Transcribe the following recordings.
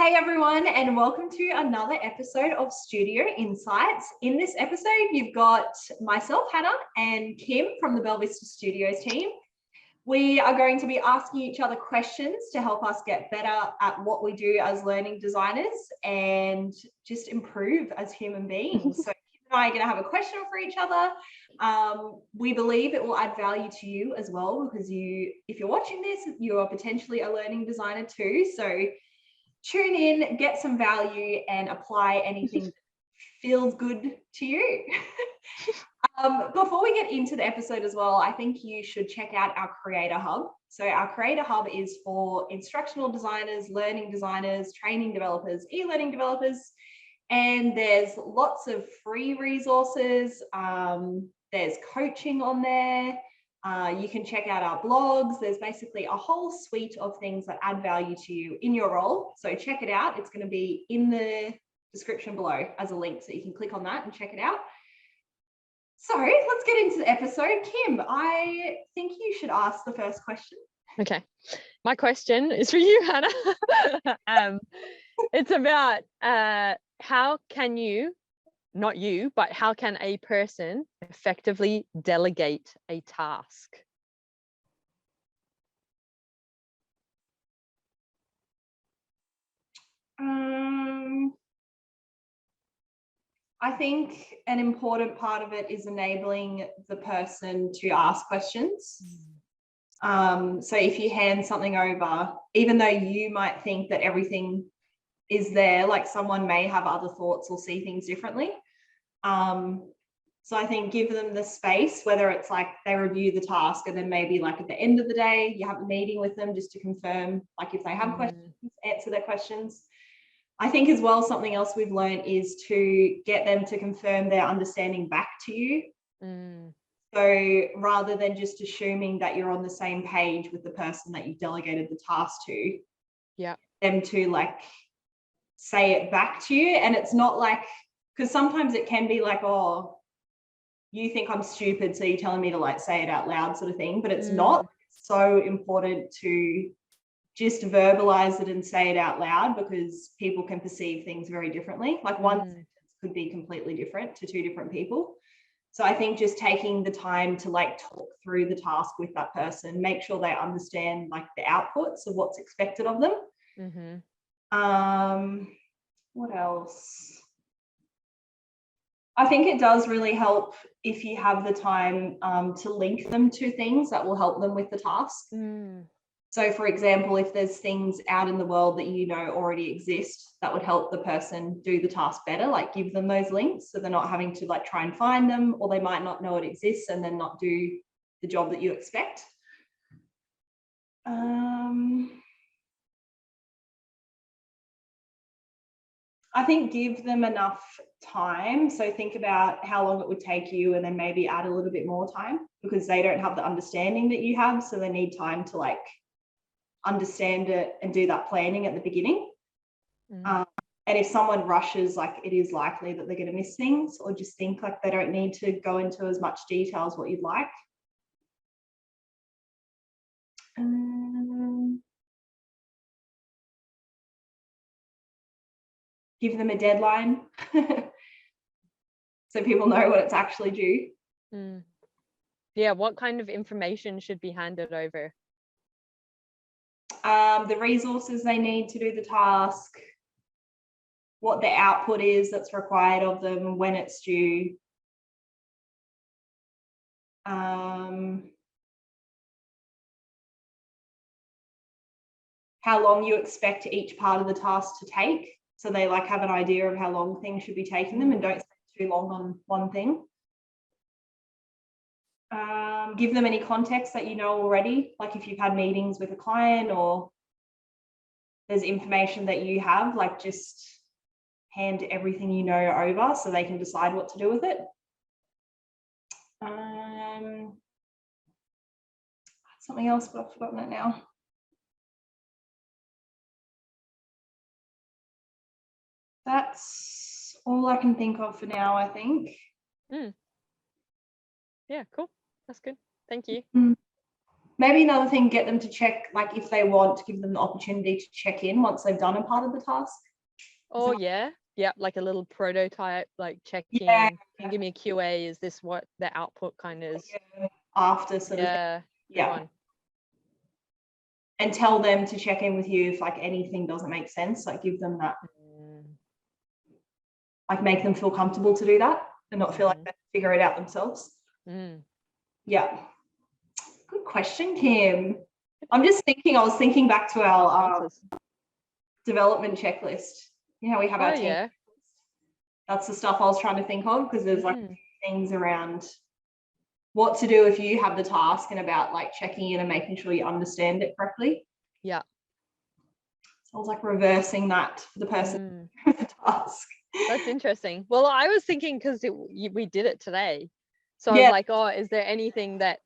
Hey everyone, and welcome to another episode of Studio Insights. In this episode, you've got myself, Hannah, and Kim from the Belvista Studios team. We are going to be asking each other questions to help us get better at what we do as learning designers and just improve as human beings. So Kim and I are going to have a question for each other. We believe it will add value to you as well, because if you're watching this, you are potentially a learning designer too. So tune in, get some value, and apply anything that feels good to you. Before we get into the episode as well, I think you should check out our Creator Hub. So our Creator Hub is for instructional designers, learning designers, training developers, e-learning developers, and there's lots of free resources. There's coaching on there. You can check out our blogs. There's basically a whole suite of things that add value to you in your role. So check it out. It's going to be in the description below as a link, so you can click on that and check it out. So let's get into the episode. Kim, I think you should ask the first question. Okay. My question is for you, Hannah. It's about how can you, not you, but how can a person effectively delegate a task? I think an important part of it is enabling the person to ask questions. So if you hand something over, even though you might think that everything is there, like someone may have other thoughts or see things differently. So I think give them the space, whether it's like they review the task and then maybe like at the end of the day, you have a meeting with them just to confirm, like if they have questions, answer their questions. I think as well, something else we've learned is to get them to confirm their understanding back to you. So rather than just assuming that you're on the same page with the person that you delegated the task to, them to like say it back to you. And it's not like, because sometimes it can be like, oh, you think I'm stupid, so you're telling me to like say it out loud sort of thing, but it's not. It's so important to just verbalize it and say it out loud, because people can perceive things very differently. Like one sentence could be completely different to two different people. So I think just taking the time to like talk through the task with that person, make sure they understand like the outputs of what's expected of them. What else? I think it does really help if you have the time to link them to things that will help them with the task. So for example, if there's things out in the world that you know already exist that would help the person do the task better, like give them those links so they're not having to like try and find them, or they might not know it exists and then not do the job that you expect. I think give them enough time. So think about how long it would take you and then maybe add a little bit more time, because they don't have the understanding that you have. So they need time to like understand it and do that planning at the beginning. And if someone rushes, like it is likely that they're going to miss things, or just think like they don't need to go into as much detail as what you'd like. Give them a deadline so people know what it's actually due. Yeah, what kind of information should be handed over? The resources they need to do the task, what the output is that's required of them, when it's due. How long you expect each part of the task to take, so they like have an idea of how long things should be taking them and don't spend too long on one thing. Give them any context that you know already, like if you've had meetings with a client or there's information that you have, like just hand everything you know over so they can decide what to do with it. Something else, but I've forgotten it now. That's all I can think of for now, I think. Yeah, cool. That's good. Thank you. Maybe another thing, get them to check, like if they want, to give them the opportunity to check in once they've done a part of the task. Oh yeah, like a little prototype, like check in. Yeah. Can you give me a QA? Is this what the output kind of is? After sort of thing. Yeah, good Yeah. one. And tell them to check in with you if like anything doesn't make sense. Like give them that, like make them feel comfortable to do that and not feel like they have to figure it out themselves. Yeah. Good question, Kim. I'm just thinking, I was thinking back to our development checklist. You know, we have our team. Yeah. That's the stuff I was trying to think of, because there's like things around what to do if you have the task and about like checking in and making sure you understand it correctly. Yeah. So I was like reversing that for the person with the task. That's interesting. Well, I was thinking, because we did it today. So I was like, oh, is there anything that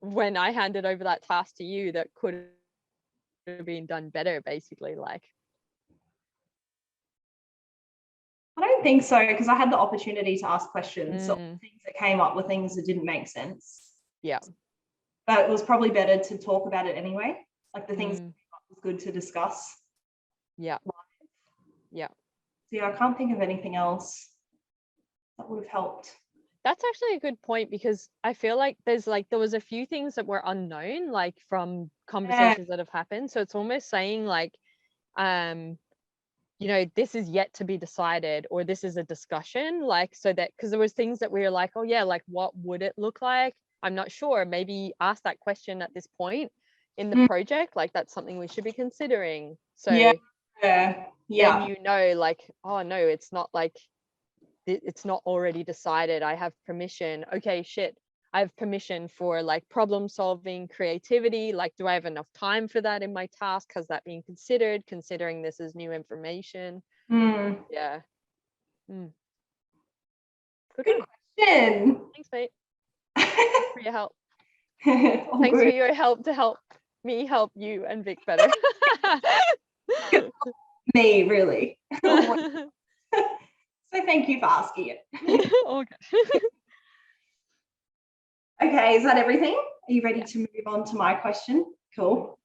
when I handed over that task to you that could have been done better, basically? Like, I don't think so, because I had the opportunity to ask questions. So things that came up were things that didn't make sense. Yeah. But it was probably better to talk about it anyway. Like the things that came up was good to discuss. Yeah. Yeah. So yeah, I can't think of anything else that would have helped. That's actually a good point, because I feel like there was a few things that were unknown, like from conversations that have happened. So it's almost saying like, you know, this is yet to be decided, or this is a discussion, like, so that, because there was things that we were like, oh yeah, like what would it look like? I'm not sure. Maybe ask that question at this point in the project, like that's something we should be considering. So then you know, like, oh no, it's not like it's not already decided. I have permission. Okay, shit. I have permission for like problem solving, creativity. Like, do I have enough time for that in my task? Has that been considered, considering this is new information? Yeah. Good question. Thanks, mate. Thanks for your help. Thanks for your help to help me help you and Vic better. Me, really. So thank you for asking it. Okay. Okay, is that everything? Are you ready to move on to my question? Cool.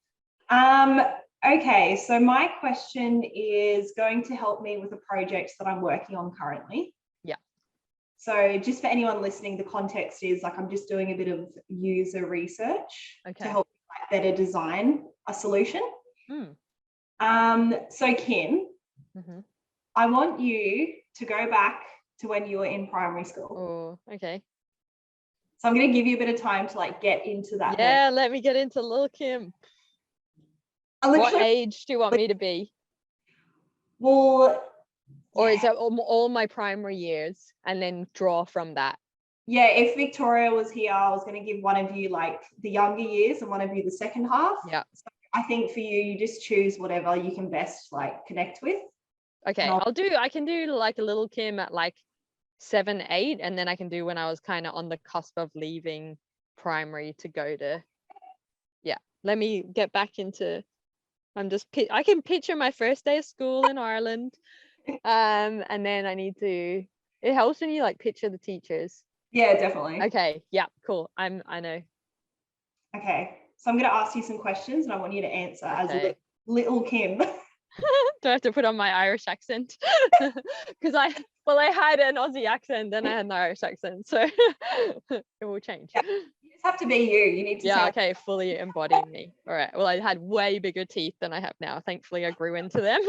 Okay, so my question is going to help me with a project that I'm working on currently. Yeah. So just for anyone listening, the context is like I'm just doing a bit of user research to help me better design a solution. So Kim, I want you to go back to when you were in primary school. Oh, okay. So I'm going to give you a bit of time to like get into that. Yeah, let me get into Lil Kim. What age do you want me to be? Well, or is that all my primary years and then draw from that? Yeah, if Victoria was here, I was going to give one of you like the younger years and one of you the second half. Yeah. So I think for you, you just choose whatever you can best like connect with. Okay, I can do like a little Kim at like 7, 8, and then I can do when I was kind of on the cusp of leaving primary to go to, let me get back into, I can picture my first day of school in Ireland, and then I need to, it helps when you like picture the teachers. Yeah, definitely. Okay, yeah, cool, I know. Okay, so I'm going to ask you some questions and I want you to answer as little Kim. Do I have to put on my Irish accent? Because I had an Aussie accent, then I had an Irish accent, so it will change. Yeah. You just have to be you. You need to okay, fully embody me. All right. Well, I had way bigger teeth than I have now. Thankfully, I grew into them.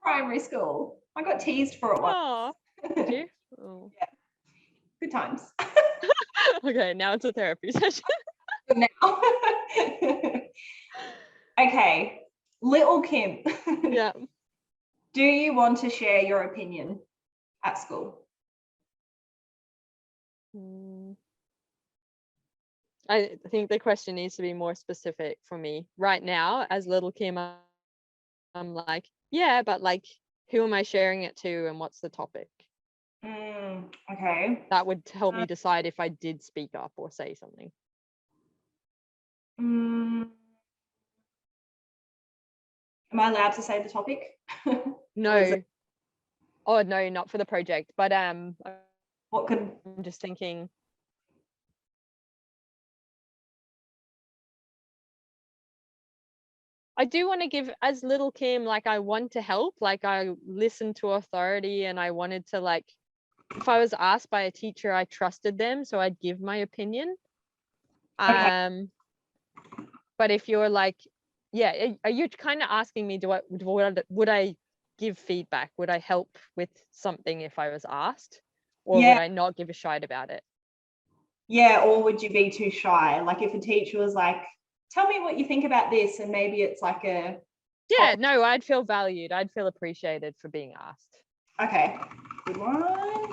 Primary school. I got teased for it once. Oh, did you? Oh. Yeah. Good times. Okay, now it's a therapy session. Now. Okay, little Kim. Yeah. Do you want to share your opinion at school? I think the question needs to be more specific for me. Right now, as little Kim, I'm like, yeah, but like, who am I sharing it to and what's the topic? Okay. That would help me decide if I did speak up or say something. Am I allowed to say the topic? No. Oh no, not for the project, but what could, I'm just thinking, I do want to give, as little Kim, like I want to help, like I listened to authority and I wanted to, like, if I was asked by a teacher, I trusted them, so I'd give my opinion. Okay. But if you're like, yeah, are you kind of asking me, would I give feedback? Would I help with something if I was asked, or Yeah. would I not give a shite about it? Yeah, or would you be too shy? Like if a teacher was like, tell me what you think about this, and maybe it's like a Yeah, no, I'd feel valued. I'd feel appreciated for being asked. okay, good one.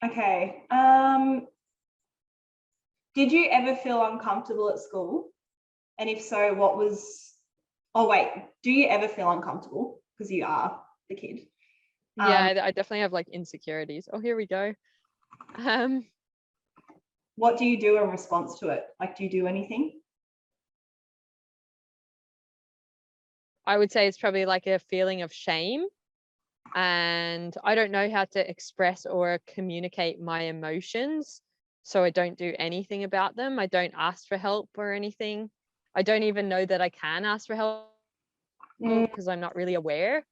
Okay. Did you ever feel uncomfortable at school? And if so, what was, oh wait, do you ever feel uncomfortable? Because you are the kid. Yeah, I definitely have like insecurities. Oh, here we go. What do you do in response to it? Like, do you do anything? I would say it's probably like a feeling of shame, and I don't know how to express or communicate my emotions, so I don't do anything about them. I don't ask for help or anything. I don't even know that I can ask for help because I'm not really aware.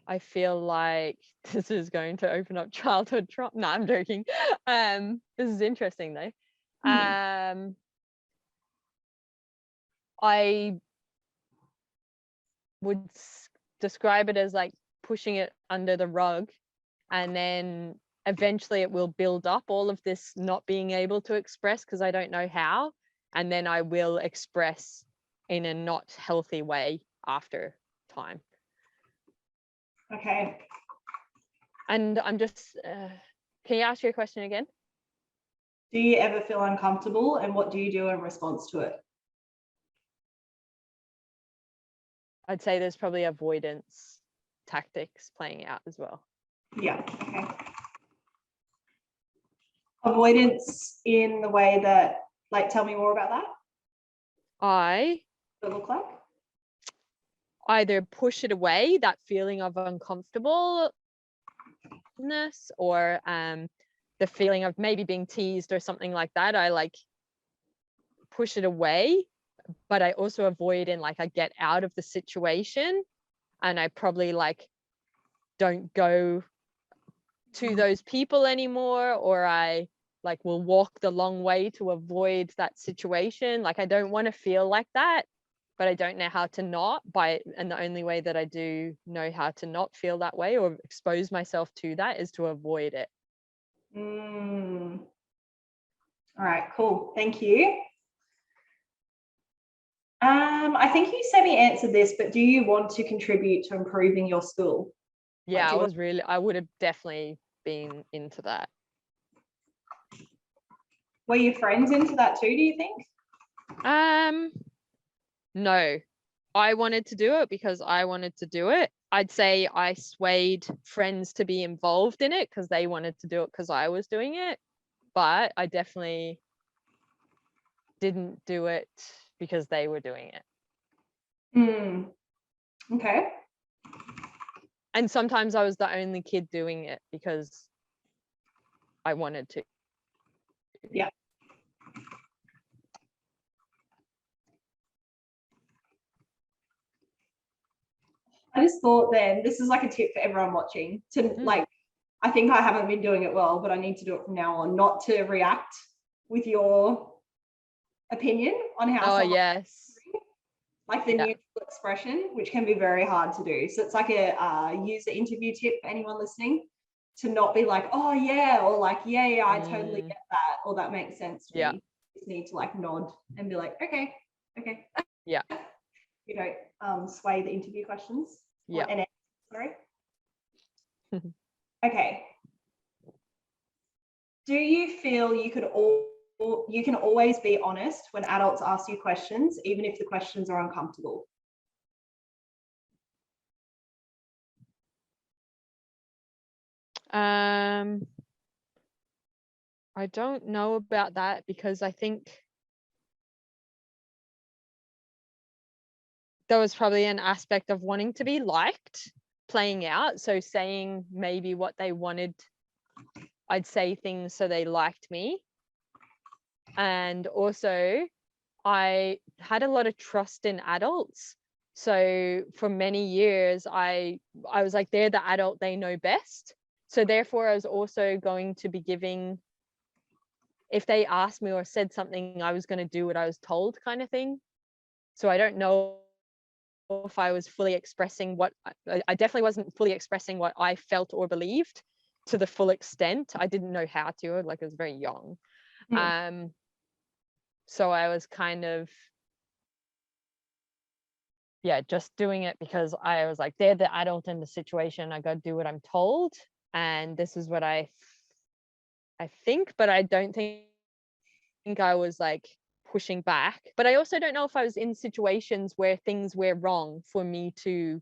I feel like this is going to open up childhood trauma. No, I'm joking. This is interesting though. I would describe it as like pushing it under the rug, and then eventually it will build up, all of this not being able to express because I don't know how, and then I will express in a not healthy way after time. Okay. And I'm just can you ask your question again? Do you ever feel uncomfortable, and what do you do in response to it? I'd say there's probably avoidance tactics playing out as well. Yeah. Okay. Avoidance in the way that, like, tell me more about that. I What it look like? either push it away, that feeling of uncomfortableness, or the feeling of maybe being teased or something like that. I like push it away, but I also avoid, and like I get out of the situation, and I probably like don't go to those people anymore, or I like will walk the long way to avoid that situation. Like I don't want to feel like that, but I don't know how to not and the only way that I do know how to not feel that way or expose myself to that is to avoid it. All right, cool. Thank you. I think you semi-answered this, but do you want to contribute to improving your school? Yeah, I would have definitely been into that. Were your friends into that too, do you think? No, I wanted to do it because I wanted to do it. I'd say I swayed friends to be involved in it because they wanted to do it because I was doing it, but I definitely didn't do it because they were doing it. Okay. And sometimes I was the only kid doing it because I wanted to. Yeah. I just thought then, this is like a tip for everyone watching to like, I think I haven't been doing it well, but I need to do it from now on, not to react with your opinion on how someone, yes, like the neutral expression, which can be very hard to do. So it's like a user interview tip for anyone listening, to not be like, oh yeah, or like, yeah, I totally get that, or that makes sense to me. You just need to like nod and be like, okay. Yeah. You don't sway the interview questions. Yeah. Sorry. Okay. Do you feel you can always be honest when adults ask you questions, even if the questions are uncomfortable? I don't know about that, because I think there was probably an aspect of wanting to be liked playing out. So saying maybe what they wanted, I'd say things so they liked me. And also I had a lot of trust in adults. So for many years, I was like, they're the adult, they know best. So therefore, I was also going to be giving, if they asked me or said something, I was going to do what I was told, kind of thing. So I don't know if I was fully expressing what I definitely wasn't fully expressing what I felt or believed to the full extent. I didn't know how to, like I was very young. So I was kind of, yeah, just doing it because I was like, they're the adult in the situation. I got to do what I'm told. And this is what I think, but I don't think I was like pushing back. But I also don't know if I was in situations where things were wrong for me to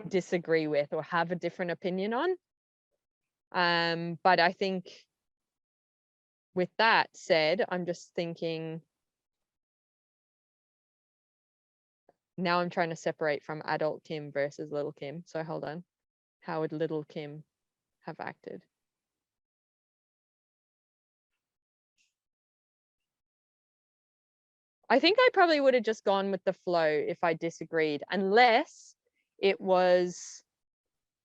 disagree with or have a different opinion on. But I think with that said, I'm just thinking, now I'm trying to separate from adult Kim versus little Kim. So hold on. How would little Kim have acted? I think I probably would have just gone with the flow if I disagreed, unless it was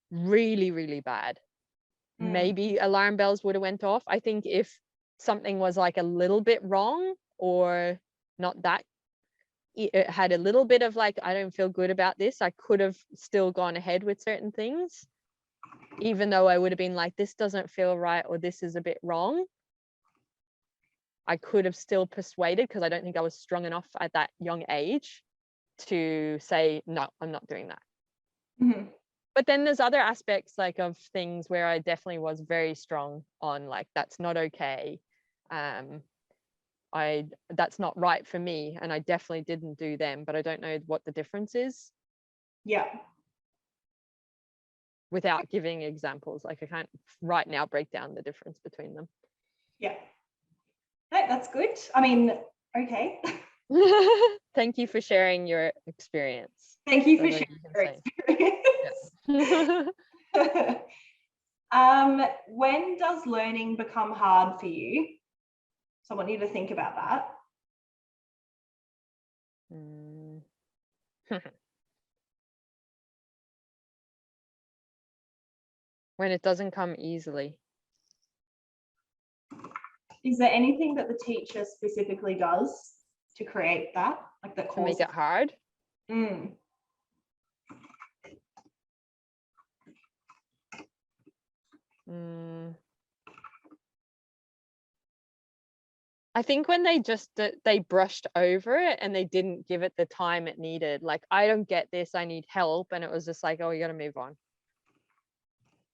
really, really bad. Maybe alarm bells would have went off. I think if something was like a little bit wrong or not that, it had a little bit of like, I don't feel good about this, I could have still gone ahead with certain things, even though I would have been like, this doesn't feel right or this is a bit wrong. I could have still persuaded, because I don't think I was strong enough at that young age to say, no, I'm not doing that. But then there's other aspects like of things where I definitely was very strong on, like, that's not okay. That's not right for me. And I definitely didn't do them, but I don't know what the difference is. Yeah. Without giving examples, like I can't right now break down the difference between them. Yeah. No, that's good. I mean, okay. Thank you for sharing your experience. Thank you for sharing your experience. When does learning become hard for you? So I want you to think about that. When it doesn't come easily. Is there anything that the teacher specifically does to create that, like that to make it hard? I think when they brushed over it and they didn't give it the time it needed. Like, I don't get this, I need help. And it was just like, oh, you got to move on.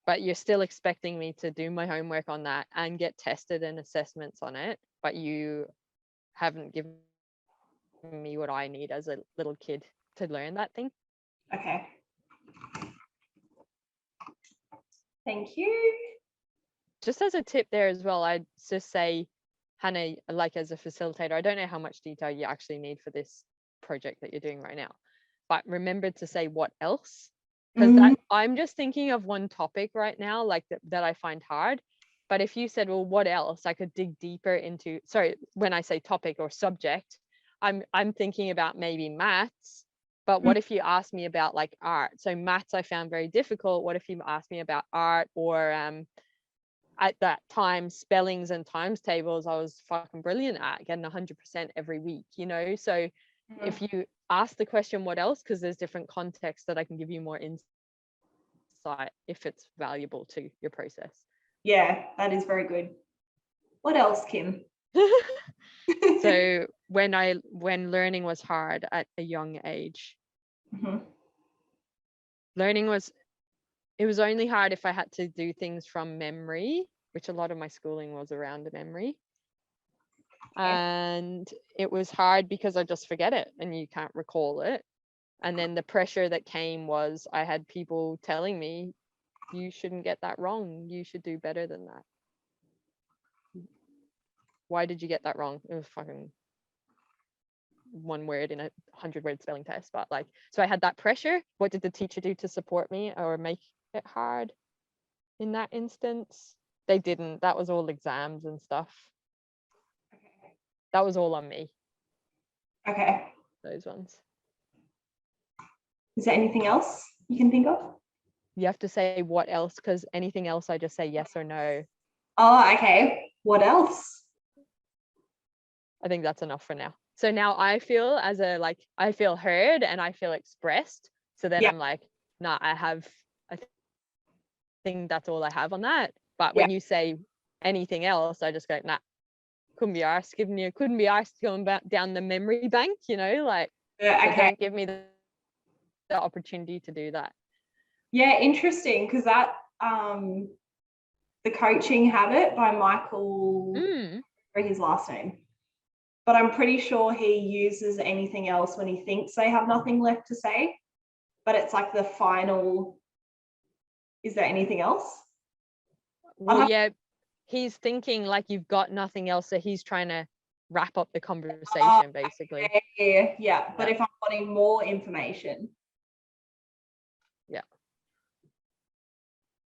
But you're still expecting me to do my homework on that and get tested and assessments on it. But you haven't given me what I need as a little kid to learn that thing. Okay. Thank you. Just as a tip there as well, I'd just say, Hannah, like as a facilitator, I don't know how much detail you actually need for this project that you're doing right now, but remember to say what else, because I'm just thinking of one topic right now, like that I find hard. But if you said, well, what else, I could dig deeper into, sorry, when I say topic or subject, I'm thinking about maybe maths. But what if you asked me about like art? So maths I found very difficult. What if you asked me about art, or at that time, spellings and times tables, I was fucking brilliant at, getting 100% every week, you know? So if you ask the question, what else? Because there's different contexts that I can give you more insight if it's valuable to your process. Yeah, that is very good. What else, Kim? So when learning was hard at a young age, learning was, it was only hard if I had to do things from memory, which a lot of my schooling was around memory. And it was hard because I just forget it and you can't recall it. And then the pressure that came was I had people telling me, you shouldn't get that wrong. You should do better than that. Why did you get that wrong? It was fucking one word in a 100-word spelling test. But like, so I had that pressure. What did the teacher do to support me or make it hard in that instance? They didn't. That was all exams and stuff. that was all on me, Okay. those ones. Is there anything else you can think of? You have to say what else, because anything else I just say yes or no. Oh, okay. What else? I think that's enough for now. So now I feel I feel heard and I feel expressed. So then Yeah. I'm like, nah, I think that's all I have on that. But Yeah. when you say anything else, I just go, nah, couldn't be arsed going back down the memory bank, like, Okay. so don't give me the opportunity to do that. Yeah, interesting, because that The Coaching Habit by Michael, or his last name, but I'm pretty sure he uses anything else when he thinks they have nothing left to say, but it's like the final, is there anything else? Well, yeah, he's thinking like you've got nothing else, so he's trying to wrap up the conversation, basically. Yeah. But if I'm wanting more information. Yeah.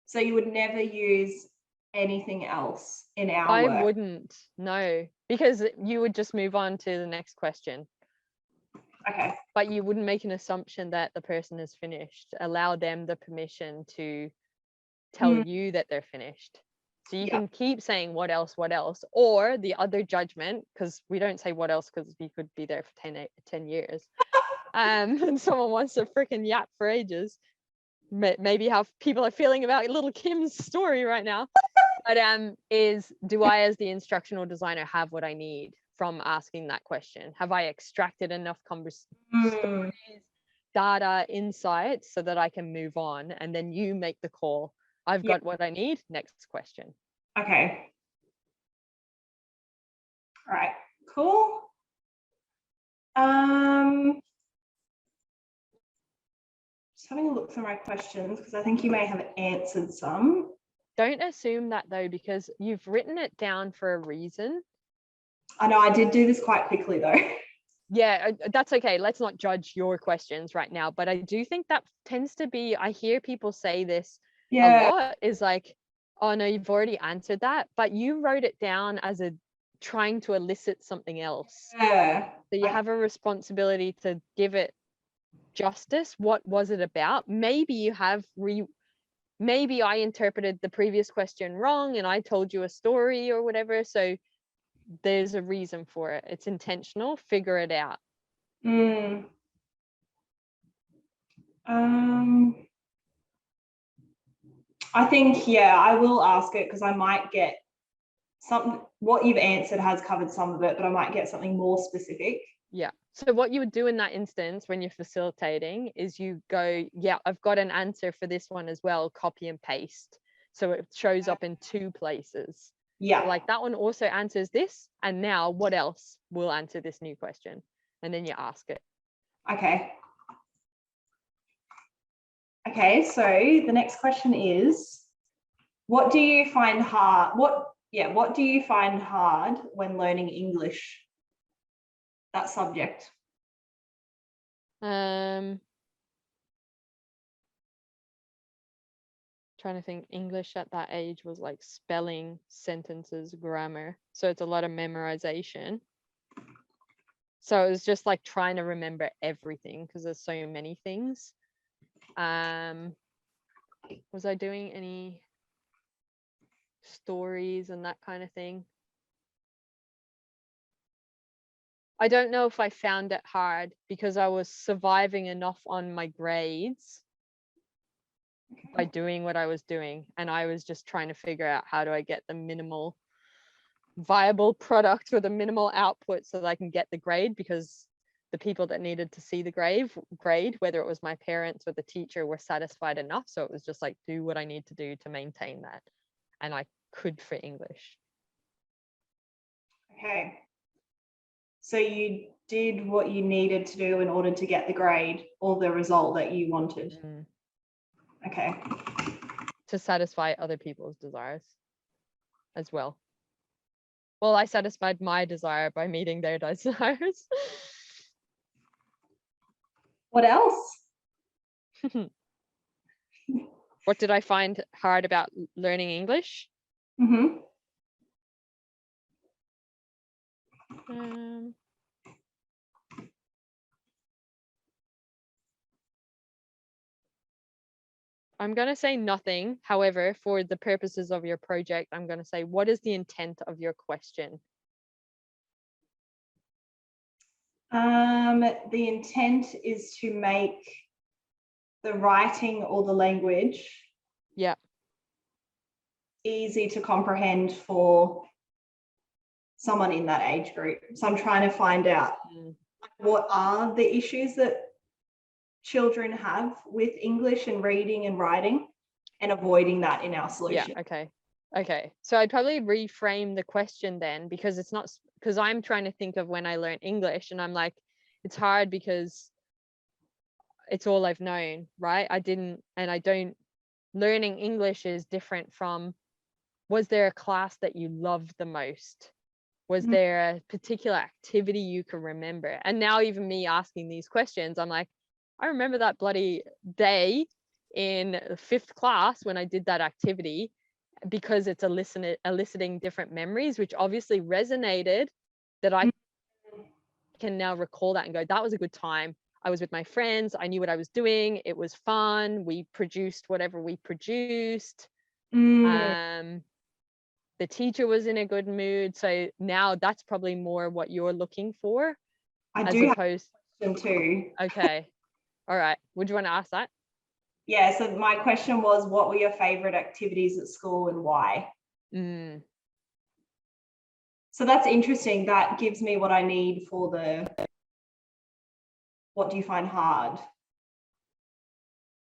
So you would never use anything else in our I work? wouldn't, no, because you would just move on to the next question. Okay. But you wouldn't make an assumption that the person is finished. Allow them the permission to tell you that they're finished. So you can keep saying what else, or the other judgment, because we don't say what else because we could be there for 10 years. And someone wants to freaking yap for ages. Maybe how people are feeling about little Kim's story right now. But do I, as the instructional designer, have what I need from asking that question? Have I extracted enough stories, data, insights so that I can move on? And then you make the call. I've got what I need. Next question. Okay. All right. Cool. Just having a look through my questions because I think you may have answered some. Don't assume that though, because you've written it down for a reason. I know I did do this quite quickly though. Yeah, that's okay. Let's not judge your questions right now. But I do think that tends to be, I hear people say this a lot, is like, oh no, you've already answered that, but you wrote it down as trying to elicit something else. Yeah. So you have a responsibility to give it justice. What was it about? Maybe you have maybe I interpreted the previous question wrong and I told you a story or whatever. So there's a reason for it. It's intentional. Figure it out. I think, I will ask it because I might get something. What you've answered has covered some of it, but I might get something more specific. Yeah. So what you would do in that instance when you're facilitating is you go, yeah, I've got an answer for this one as well, copy and paste. So it shows up in 2 places. Yeah. So like that one also answers this. And now what else will answer this new question? And then you ask it. Okay. Okay. So the next question is, what do you find hard? What do you find hard when learning English? That subject. Trying to think. English at that age was like spelling, sentences, grammar. So it's a lot of memorization. So it was just like trying to remember everything because there's so many things. Was I doing any stories and that kind of thing? I don't know if I found it hard because I was surviving enough on my grades by doing what I was doing, and I was just trying to figure out how do I get the minimal viable product with a minimal output so that I can get the grade, because the people that needed to see the grade, whether it was my parents or the teacher, were satisfied enough. So it was just like, do what I need to do to maintain that. And I could for English. Okay. So you did what you needed to do in order to get the grade or the result that you wanted. Okay. To satisfy other people's desires as well. Well, I satisfied my desire by meeting their desires. What else? What did I find hard about learning English? I'm going to say nothing. However, for the purposes of your project, I'm going to say, what is the intent of your question? The intent is to make the writing or the language easy to comprehend for someone in that age group. So I'm trying to find out what are the issues that children have with English and reading and writing, and avoiding that in our solution. Yeah, okay. So I'd probably reframe the question then, because it's not, because I'm trying to think of when I learned English, and I'm like, it's hard because it's all I've known, right? I don't, learning English is different from, was there a class that you loved the most? Was there a particular activity you can remember? And now even me asking these questions, I'm like, I remember that bloody day in 5th class when I did that activity, because it's eliciting different memories, which obviously resonated, that I can now recall that and go, that was a good time. I was with my friends. I knew what I was doing. It was fun. We produced whatever we produced. The teacher was in a good mood. So now that's probably more what you're looking for. I do have a question too. Okay. All right. Would you want to ask that? Yeah. So my question was, what were your favorite activities at school and why? So that's interesting. That gives me what I need for the, what do you find hard?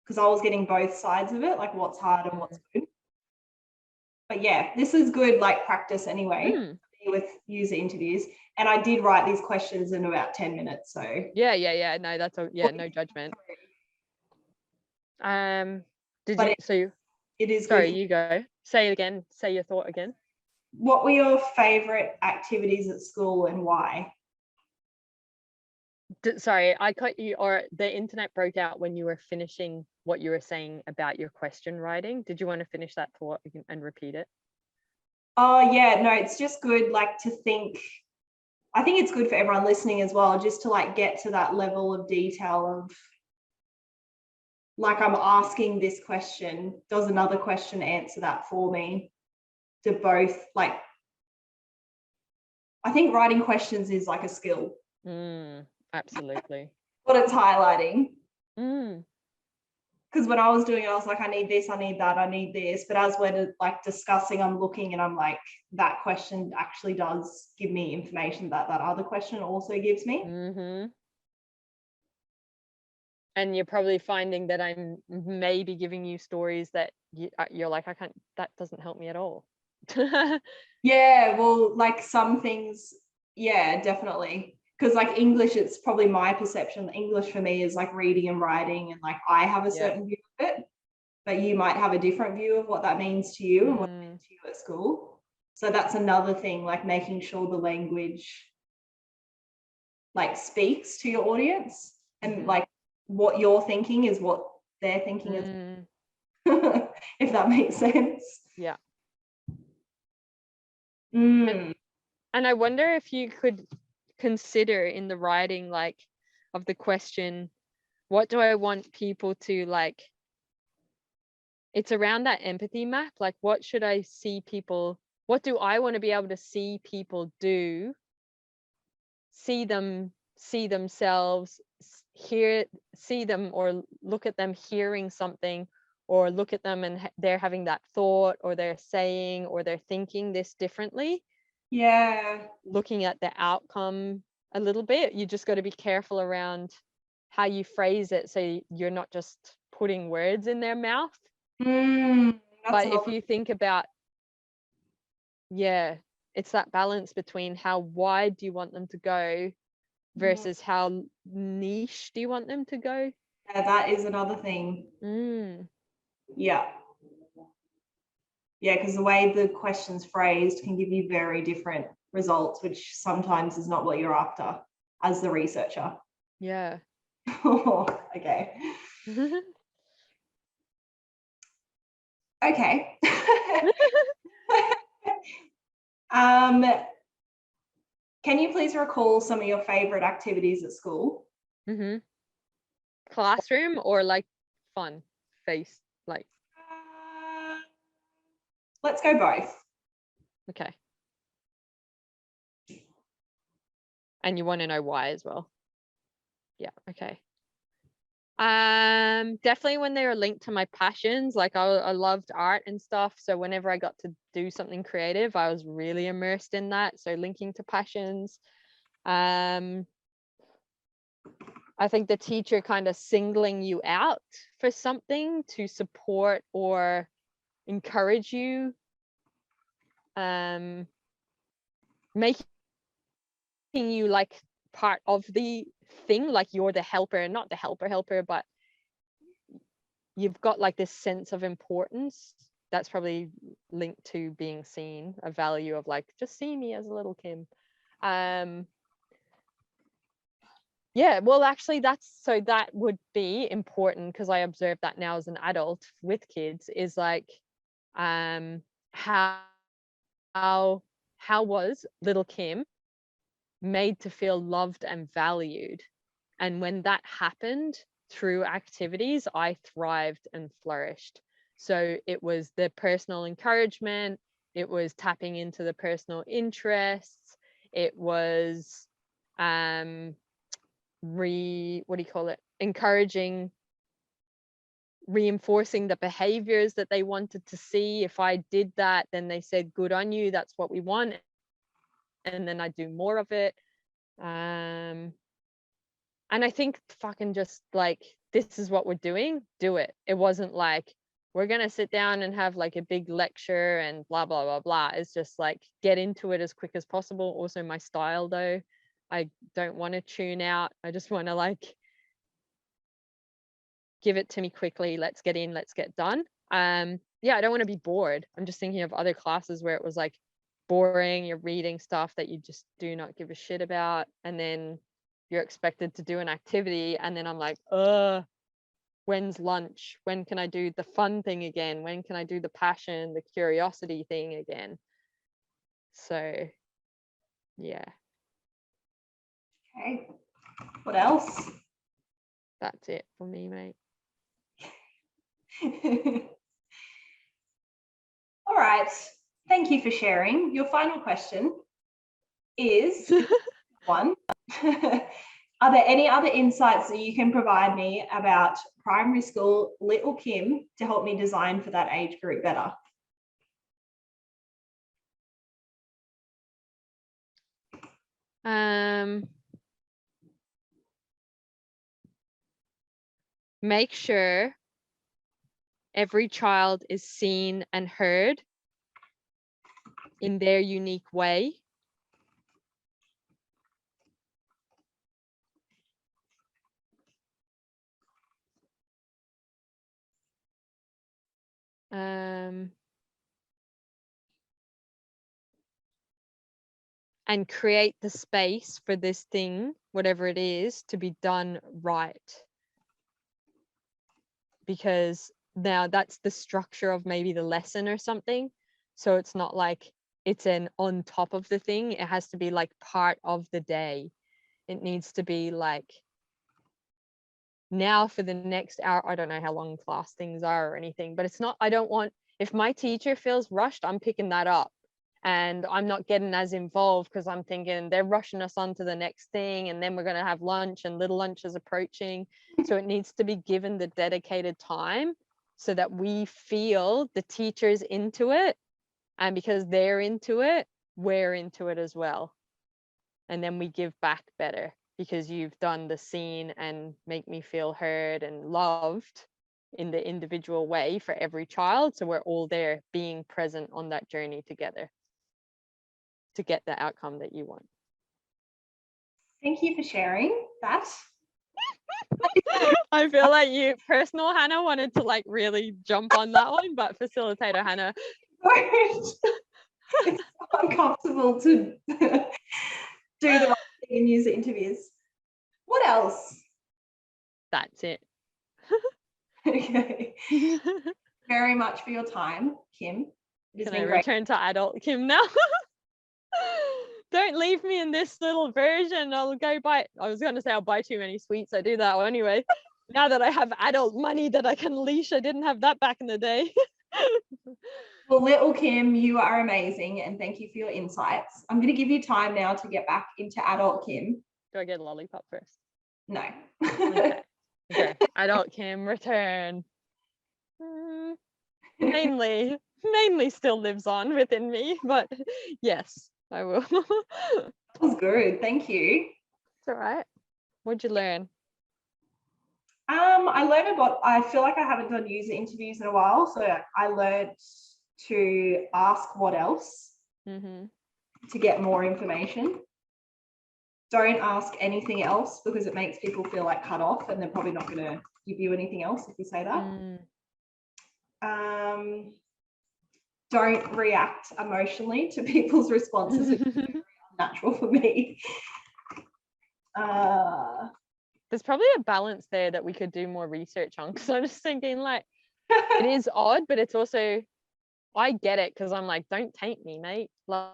Because I was getting both sides of it, like what's hard and what's good. But yeah, this is good, like practice anyway, with user interviews. And I did write these questions in about 10 minutes. So yeah. No, that's no judgment. It is sorry, good. you go. Say it again. Say your thought again. What were your favorite activities at school and why? Sorry, I cut you, or the internet broke out when you were finishing what you were saying about your question writing. Did you want to finish that thought and repeat it? Oh yeah, no, it's just good, like, to think, I think it's good for everyone listening as well, just to like get to that level of detail of, like, I'm asking this question, does another question answer that for me? To both, like, I think writing questions is like a skill. Absolutely. What it's highlighting. Because when I was doing it, I was like, I need this, I need that, I need this. But as we're like discussing, I'm looking and I'm like, that question actually does give me information that that other question also gives me. And you're probably finding that I'm maybe giving you stories that you're like, I can't, that doesn't help me at all. Yeah, well, like some things, yeah, definitely. Because like English, it's probably my perception. English for me is like reading and writing, and like I have a certain view of it, but you might have a different view of what that means to you and what it means to you at school. So that's another thing, like making sure the language like speaks to your audience, and like what you're thinking is what they're thinking as if that makes sense. Yeah. And I wonder if you could consider in the writing, like, of the question, what do I want people to, like, it's around that empathy map, like, what should I see people, what do I want to be able to see people do, see themselves, see them, or look at them hearing something, or look at them and they're having that thought, or they're saying, or they're thinking this differently. Yeah. Looking at the outcome a little bit. You just got to be careful around how you phrase it, so you're not just putting words in their mouth. But if you think about, it's that balance between how wide do you want them to go versus how niche do you want them to go. Yeah, that is another thing. Yeah, because the way the question's phrased can give you very different results, which sometimes is not what you're after as the researcher. Yeah. Okay. Okay. Can you please recall some of your favorite activities at school? Mm-hmm. Classroom or like fun face, like Let's go both. okay. And you want to know why as well? Yeah, okay. Definitely when they were linked to my passions, like I loved art and stuff. So whenever I got to do something creative, I was really immersed in that. So linking to passions. I think the teacher kind of singling you out for something to support or encourage you, making you like part of the thing, like you're the helper, not the helper, but you've got like this sense of importance. That's probably linked to being seen, a value of like, just see me as a little Kim. Yeah, well, actually, that would be important because I observe that now as an adult with kids is like, how was little Kim made to feel loved and valued? And when that happened through activities, I thrived and flourished. So it was the personal encouragement, it was tapping into the personal interests, it was encouraging, reinforcing the behaviors that they wanted to see. If I did that, then they said, good on you, that's what we want, and then I do more of it. And I think fucking just like, this is what we're doing, do it. It wasn't like we're gonna sit down and have like a big lecture and blah blah blah blah. It's just like get into it as quick as possible. Also my style though, I don't want to tune out. I just want to like give it to me quickly. Let's get in, let's get done. Yeah, I don't want to be bored. I'm just thinking of other classes where it was like boring, you're reading stuff that you just do not give a shit about, and then you're expected to do an activity, and then I'm like, when's lunch? When can I do the fun thing again? When can I do the passion, the curiosity thing again? So yeah. Okay, what else? That's it for me, mate. All right, thank you for sharing. Your final question is one. Are there any other insights that you can provide me about primary school little Kim to help me design for that age group better? Make sure every child is seen and heard in their unique way. And create the space for this thing, whatever it is, to be done right. Because now that's the structure of maybe the lesson or something. So it's not like it's an on top of the thing. It has to be like part of the day. It needs to be like, now for the next hour, I don't know how long class things are or anything, but it's not, I don't want, if my teacher feels rushed, I'm picking that up. And I'm not getting as involved because I'm thinking they're rushing us on to the next thing, and then we're going to have lunch and little lunch is approaching. So it needs to be given the dedicated time so that we feel the teacher's into it. And because they're into it, we're into it as well. And then we give back better because you've done the scene and make me feel heard and loved in the individual way for every child. So we're all there being present on that journey together to get the outcome that you want. Thank you for sharing that. I feel like you, personal Hannah, wanted to like really jump on that one, but facilitator Hannah. It's so uncomfortable to do the right thing and use interviews. What else? That's it. Okay. Very much for your time, Kim. It has Can been I great. return to adult Kim now? don't leave me in this little version. I'll go buy, I was going to say I'll buy too many sweets. I do that anyway. Now that I have adult money that I can leash, I didn't have that back in the day. Well, little Kim, you are amazing, and thank you for your insights. I'm going to give you time now to get back into adult Kim. Do I get a lollipop first? No. Okay. Okay. Adult Kim, return. Mainly still lives on within me, but yes, I will. That was good. Thank you. It's all right. What'd you learn? I learned about, I feel like I haven't done user interviews in a while, so I learned to ask what else to get more information. Don't ask anything else because it makes people feel like cut off, and they're probably not going to give you anything else if you say that. Don't react emotionally to people's responses. It's very unnatural for me. There's probably a balance there that we could do more research on, because I'm just thinking, like, it is odd, but it's also, I get it, because I'm like, don't taint me, mate. Like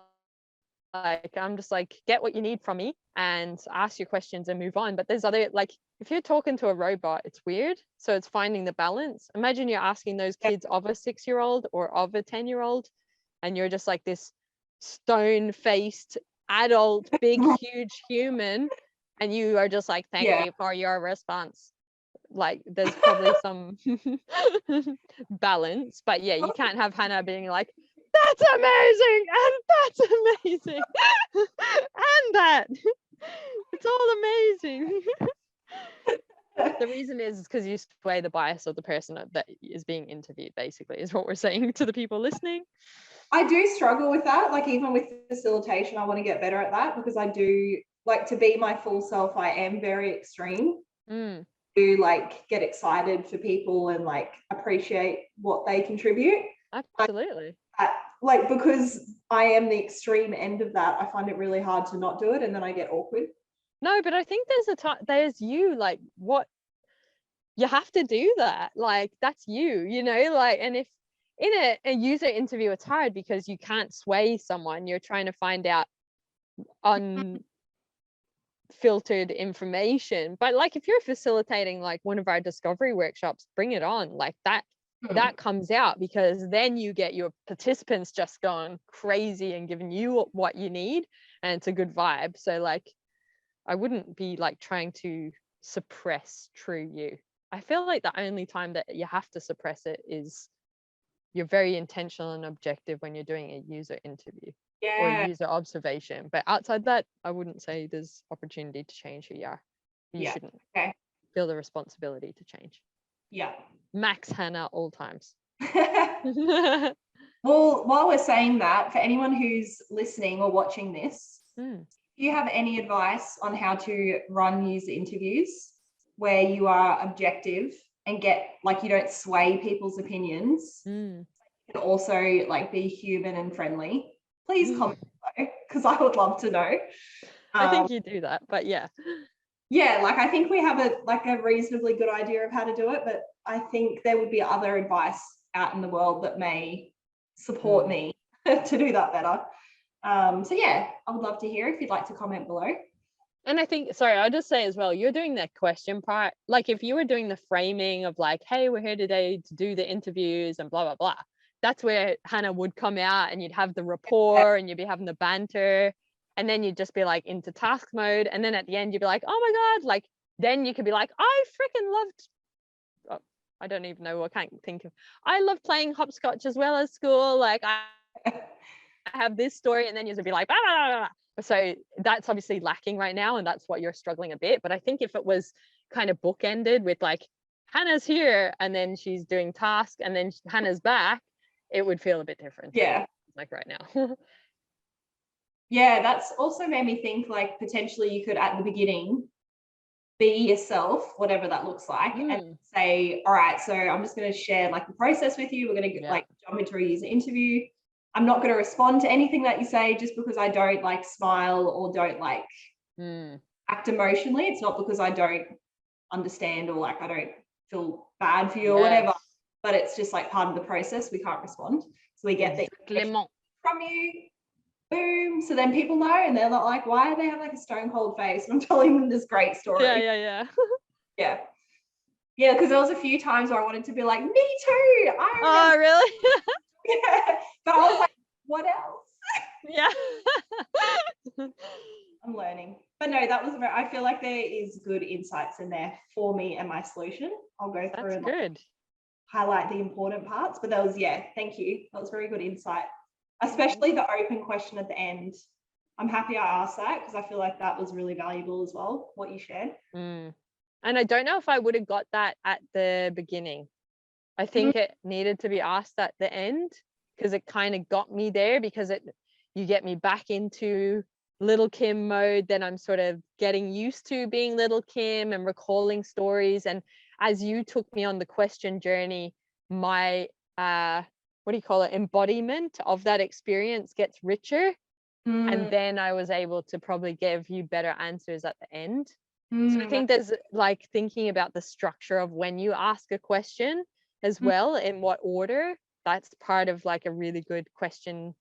I'm just like, get what you need from me and ask your questions and move on. But there's other, like, if you're talking to a robot, it's weird. So it's finding the balance. Imagine you're asking those kids of a 6-year-old or of a 10-year-old, and you're just like this stone-faced adult, big, huge human, and you are just like, thank you for your response. Like there's probably some balance, but yeah, you can't have Hannah being like, that's amazing, and that's amazing, and that it's all amazing. The reason is because you sway the bias of the person that is being interviewed, basically, is what we're saying to the people listening. I do struggle with that. Like even with facilitation, I want to get better at that, because I do like to be my full self. I am very extreme. To like get excited for people and like appreciate what they contribute. Absolutely. Like because I am the extreme end of that, I find it really hard to not do it, and then I get awkward. No, but I think there's you, like, what you have to do that, like that's you know, like, and if in a user interview it's hard because you can't sway someone, you're trying to find out unfiltered information. But like if you're facilitating like one of our discovery workshops, bring it on, like that comes out, because then you get your participants just going crazy and giving you what you need, and it's a good vibe. So like I wouldn't be like trying to suppress true you. I feel like the only time that you have to suppress it is you're very intentional and objective when you're doing a user interview or a user observation. But outside that, I wouldn't say there's opportunity to change who you are. You shouldn't feel the responsibility to change. Max Hannah all times. Well, while we're saying that, for anyone who's listening or watching this, do you have any advice on how to run user interviews where you are objective and get, like, you don't sway people's opinions, and also like be human and friendly? Please comment below, because I would love to know. I think you do that, but yeah, like I think we have a reasonably good idea of how to do it, but I think there would be other advice out in the world that may support me to do that better. So yeah, I would love to hear if you'd like to comment below. And I think, sorry, I'll just say as well, you're doing that question part. Like if you were doing the framing of like, hey, we're here today to do the interviews and blah, blah, blah. That's where Hannah would come out, and you'd have the rapport and you'd be having the banter, and then you'd just be like into task mode. And then at the end, you'd be like, oh my God, like, then you could be like, I freaking loved, I don't even know, I can't think of, I love playing hopscotch as well as school. Like I have this story, and then you'd be like, blah, blah, blah, blah. So that's obviously lacking right now, and that's what you're struggling a bit. But I think if it was kind of bookended with like Hannah's here and then she's doing task and then Hannah's back, it would feel a bit different. Like right now. That's also made me think like potentially you could at the beginning be yourself, whatever that looks like, and say, all right, so I'm just going to share like the process with you. We're going to like jump into a user interview. I'm not going to respond to anything that you say just because I don't like smile or don't like act emotionally. It's not because I don't understand or like I don't feel bad for you or whatever, but it's just like part of the process. We can't respond. So we get the information from you, boom. So then people know, and they're not like, why do they have like a stone cold face? And I'm telling them this great story. Yeah. Yeah, because there was a few times where I wanted to be like, me too. Oh, really? Yeah. But I was like, what else? Yeah. I'm learning. But no, that was I feel like there is good insights in there for me and my solution. I'll go through and good. highlight the important parts. But that was, thank you. That was very good insight, especially the open question at the end. I'm happy I asked that because I feel like that was really valuable as well, what you shared. And I don't know if I would have got that at the beginning. I think it needed to be asked at the end because it kind of got me there, because you get me back into little Kim mode. Then I'm sort of getting used to being little Kim and recalling stories. And as you took me on the question journey, my embodiment of that experience gets richer. And then I was able to probably give you better answers at the end. So I think there's like thinking about the structure of when you ask a question as well, in what order. That's part of like a really good question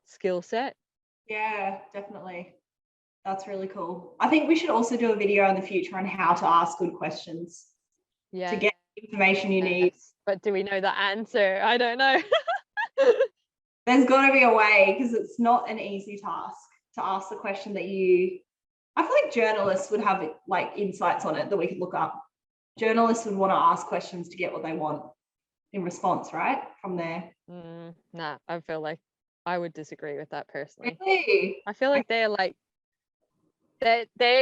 skill set. Yeah, definitely. That's really cool. I think we should also do a video in the future on how to ask good questions to get the information you need. But do we know the answer? I don't know. There's got to be a way, because it's not an easy task to ask the question that I feel like journalists would have like insights on it that we could look up. Journalists would want to ask questions to get what they want in response, right? From there. Nah, I feel like I would disagree with that personally. Really? I feel like they're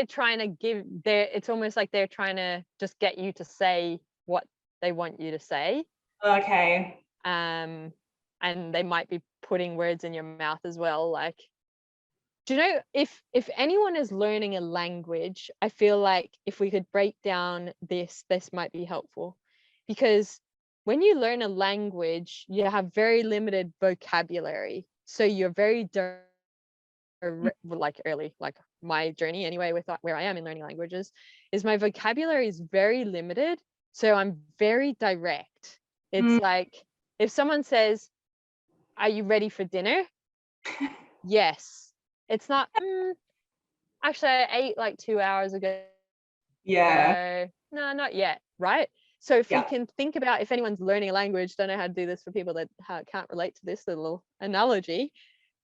trying to it's almost like they're trying to just get you to say what they want you to say. Okay. And they might be putting words in your mouth as well. Like, do you know, if anyone is learning a language, I feel like if we could break down this might be helpful, because when you learn a language, you have very limited vocabulary. So you're very like early, like my journey anyway with where I am in learning languages, is my vocabulary is very limited. So I'm very direct. It's like if someone says, "Are you ready for dinner?" Yes. It's not, actually, I ate like 2 hours ago. Yeah. No, not yet. Right. So if we can think about, if anyone's learning a language, don't know how to do this for people that can't relate to this little analogy,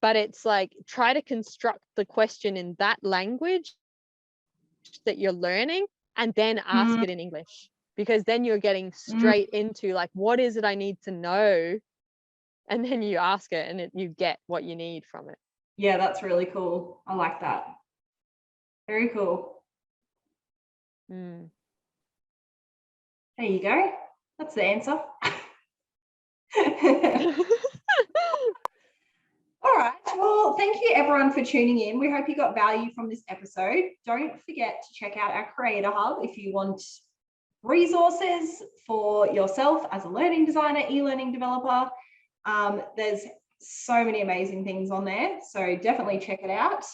but it's like, try to construct the question in that language that you're learning and then ask it in English, because then you're getting straight into like, what is it I need to know? And then you ask it and you get what you need from it. Yeah, that's really cool. I like that. Very cool. There you go. That's the answer. All right. Well, thank you everyone for tuning in. We hope you got value from this episode. Don't forget to check out our Creator Hub if you want resources for yourself as a learning designer, e-learning developer. There's so many amazing things on there. So definitely check it out.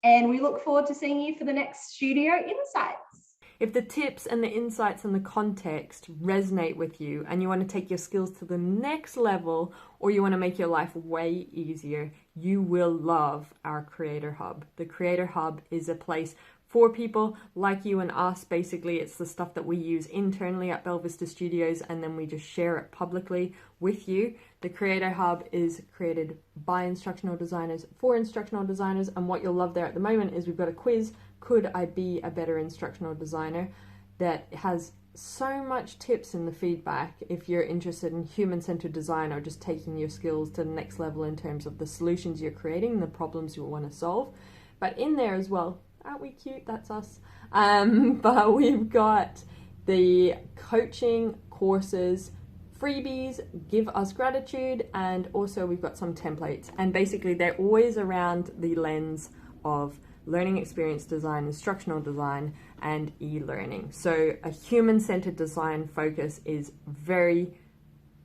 And we look forward to seeing you for the next Studio Insights. If the tips and the insights and the context resonate with you and you want to take your skills to the next level, or you want to make your life way easier, you will love our Creator Hub. The Creator Hub is a place for people like you and us. Basically, it's the stuff that we use internally at Belvista Studios, and then we just share it publicly with you. The Creator Hub is created by instructional designers for instructional designers, and what you'll love there at the moment is we've got a quiz, Could I Be a Better Instructional Designer?, that has so much tips in the feedback if you're interested in human-centered design or just taking your skills to the next level in terms of the solutions you're creating and the problems you want to solve. But in there as well, aren't we cute? That's us. But we've got the coaching courses, freebies, give us gratitude, and also we've got some templates. And basically they're always around the lens of learning experience design, instructional design, and e-learning. So a human-centered design focus is very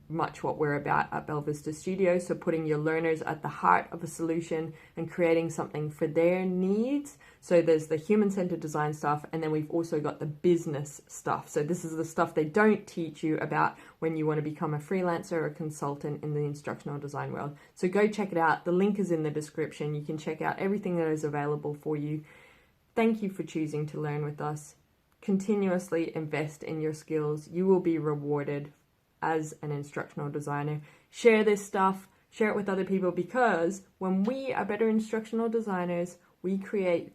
much what we're about at Belvista Studios. So putting your learners at the heart of a solution and creating something for their needs. So there's the human-centered design stuff, and then we've also got the business stuff. So this is the stuff they don't teach you about when you want to become a freelancer or a consultant in the instructional design world. So go check it out. The link is in the description. You can check out everything that is available for you. Thank you for choosing to learn with us. Continuously invest in your skills. You will be rewarded as an instructional designer. Share this stuff, share it with other people, because when we are better instructional designers, we create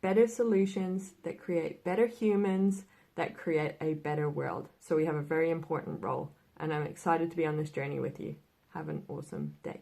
better solutions that create better humans, that create a better world. So we have a very important role, and I'm excited to be on this journey with you. Have an awesome day.